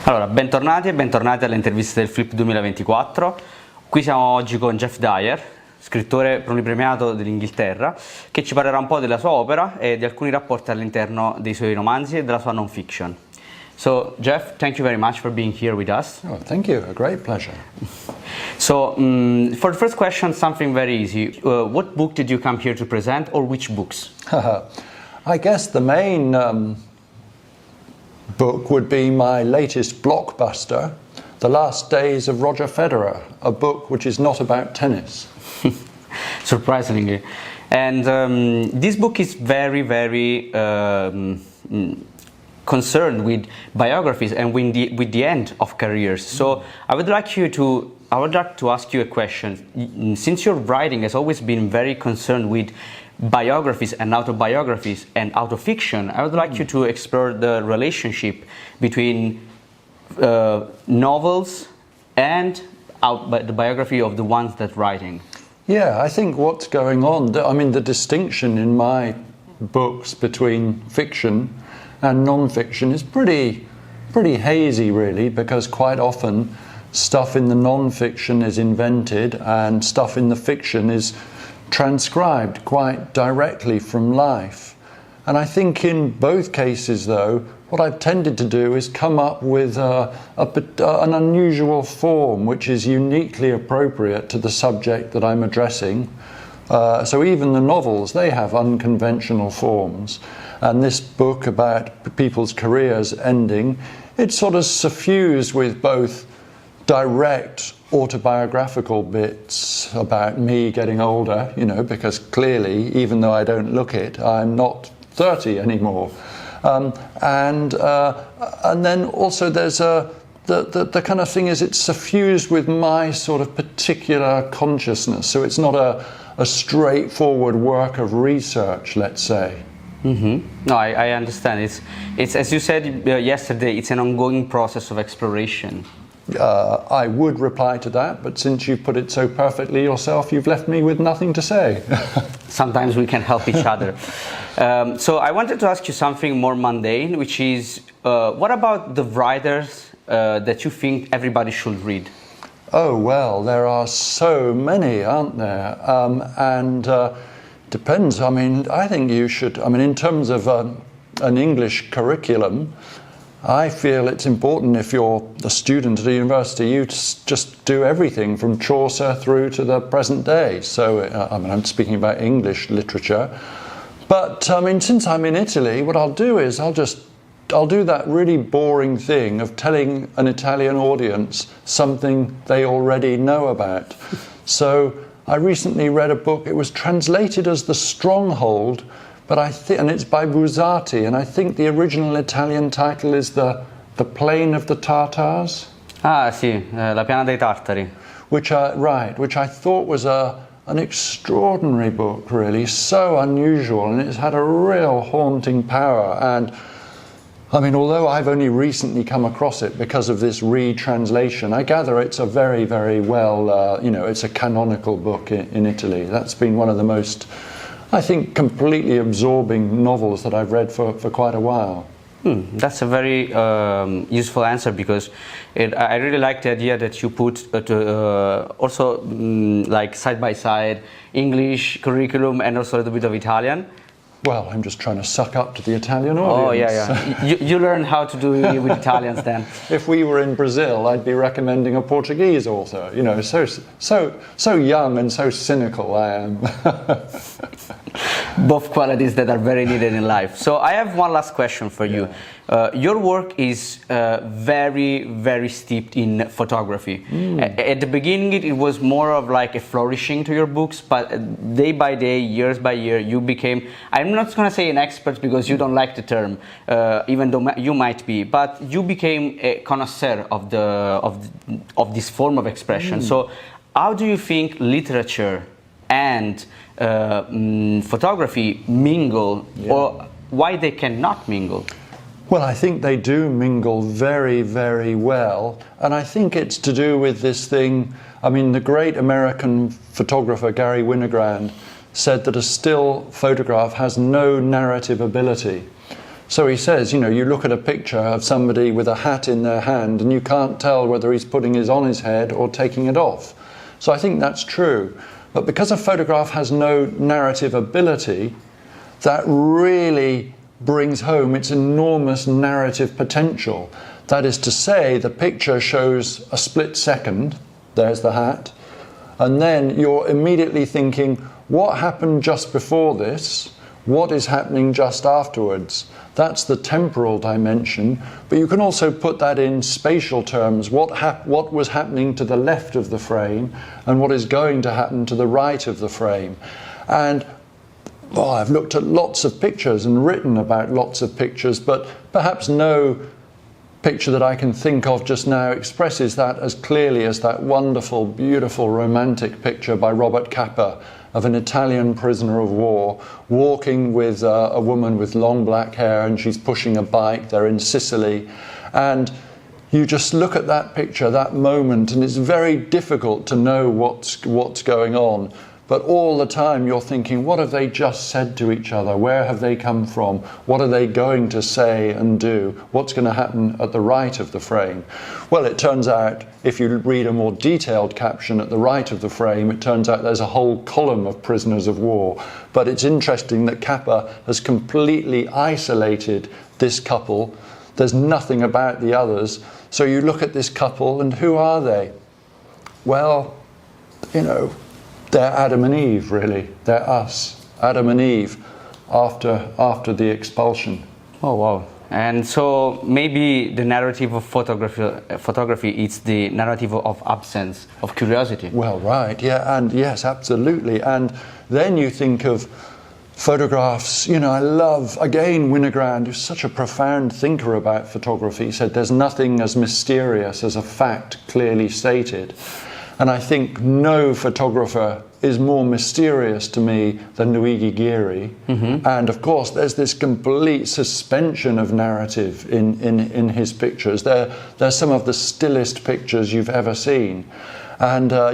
Allora, bentornati e bentornati alle interviste del Flip 2024. Qui siamo oggi con Geoff Dyer, scrittore pluripremiato dell'Inghilterra, che ci parlerà un po' della sua opera e di alcuni rapporti all'interno dei suoi romanzi e della sua non-fiction. So, Geoff, thank you very much for being here with us. Oh, thank you. A great pleasure. So, for the first question, something very easy. What book did you come here to present, or which books? I guess the main book would be my latest blockbuster, The Last Days of Roger Federer, a book which is not about tennis. Surprisingly. And this book is very, very concerned with biographies and with the end of careers. So I would like to ask you a question. Since your writing has always been very concerned with biographies and autobiographies and autofiction, I would like you to explore the relationship between novels and the biography of the ones that writing. Yeah, I think what's going on, I mean, the distinction in my books between fiction and non-fiction is pretty hazy, really, because quite often stuff in the non-fiction is invented and stuff in the fiction is transcribed quite directly from life. And I think in both cases, though, what I've tended to do is come up with an unusual form which is uniquely appropriate to the subject that I'm addressing. So even the novels, they have unconventional forms. And this book about people's careers ending, it's sort of suffused with both direct autobiographical bits about me getting older, you know, because clearly, even though I don't look it, I'm not 30 anymore. And then also there's the kind of thing is it's suffused with my sort of particular consciousness. So it's not a straightforward work of research, let's say. Mm-hmm. No, I understand. It's as you said yesterday, it's an ongoing process of exploration. I would reply to that, but since you put it so perfectly yourself, you've left me with nothing to say. Sometimes we can help each other. So I wanted to ask you something more mundane, which is, what about the writers that you think everybody should read? Oh, well, there are so many, aren't there? And depends. I mean, I think you should, I mean, in terms of an English curriculum, I feel it's important if you're a student at a university, you just do everything from Chaucer through to the present day. So, I mean, I'm speaking about English literature. But, I mean, since I'm in Italy, what I'll do is I'll do that really boring thing of telling an Italian audience something they already know about. So, I recently read a book, it was translated as The Stronghold, but and it's by Buzzati, and I think the original Italian title is The Plain of the Tartars. Ah, sì, La Piana dei Tartari. Which I thought was an extraordinary book, really, so unusual, and it's had a real haunting power. And I mean, although I've only recently come across it because of this retranslation, I gather it's a very, very well, it's a canonical book in Italy. That's been one of the most, I think, completely absorbing novels that I've read for quite a while. That's a very useful answer, because I really like the idea that you put also like side by side English curriculum and also a little bit of Italian. Well, I'm just trying to suck up to the Italian audience. Oh, yeah. You learn how to do it with Italians then. If we were in Brazil, I'd be recommending a Portuguese author. You know, so young and so cynical I am. Both qualities that are very needed in life. So I have one last question for you. Your work is very, very steeped in photography. At the beginning, it was more of like a flourishing to your books, but day by day, years by year, you became, I'm not going to say an expert because you don't like the term, even though you might be, but you became a connoisseur of this form of expression. So how do you think literature and photography mingle, or why they cannot mingle? Well, I think they do mingle very, very well. And I think it's to do with this thing. I mean, the great American photographer Gary Winogrand said that a still photograph has no narrative ability. So he says, you know, you look at a picture of somebody with a hat in their hand and you can't tell whether he's putting it on his head or taking it off. So I think that's true. But because a photograph has no narrative ability, that really brings home its enormous narrative potential. That is to say, the picture shows a split second, there's the hat, and then you're immediately thinking, what happened just before this? What is happening just afterwards? That's the temporal dimension, but you can also put that in spatial terms. What was happening to the left of the frame and what is going to happen to the right of the frame? And I've looked at lots of pictures and written about lots of pictures, but perhaps no picture that I can think of just now expresses that as clearly as that wonderful, beautiful, romantic picture by Robert Capa of an Italian prisoner of war walking with a woman with long black hair, and she's pushing a bike. They're in Sicily, and you just look at that picture, that moment, and it's very difficult to know what's going on. But all the time you're thinking, what have they just said to each other? Where have they come from? What are they going to say and do? What's going to happen at the right of the frame? Well, it turns out, if you read a more detailed caption at the right of the frame, it turns out there's a whole column of prisoners of war. But it's interesting that Capa has completely isolated this couple. There's nothing about the others. So you look at this couple, and who are they? Well, you know, they're Adam and Eve, really. They're us, Adam and Eve, after the expulsion. Oh, wow. And so maybe the narrative of photography is the narrative of absence, of curiosity. Well, right, yeah, and yes, absolutely. And then you think of photographs, you know, I love, again, Winogrand, who's such a profound thinker about photography, said there's nothing as mysterious as a fact clearly stated. And I think no photographer is more mysterious to me than Luigi Ghiri. Mm-hmm. And of course, there's this complete suspension of narrative in his pictures. They're some of the stillest pictures you've ever seen. And I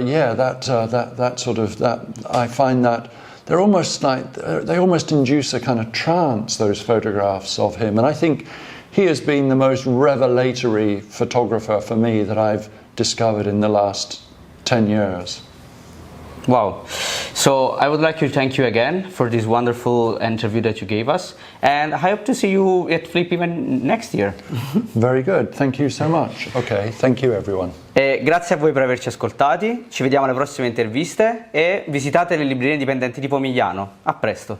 find that they almost induce a kind of trance, those photographs of him. And I think he has been the most revelatory photographer for me that I've discovered in the last 10 years. Wow. So I would like to thank you again for this wonderful interview that you gave us, and I hope to see you at Flip even next year. Very good. Thank you so much. Okay, thank you everyone. Grazie a voi per averci ascoltati, ci vediamo alle prossime interviste e visitate le librerie indipendenti di Pomigliano. A presto.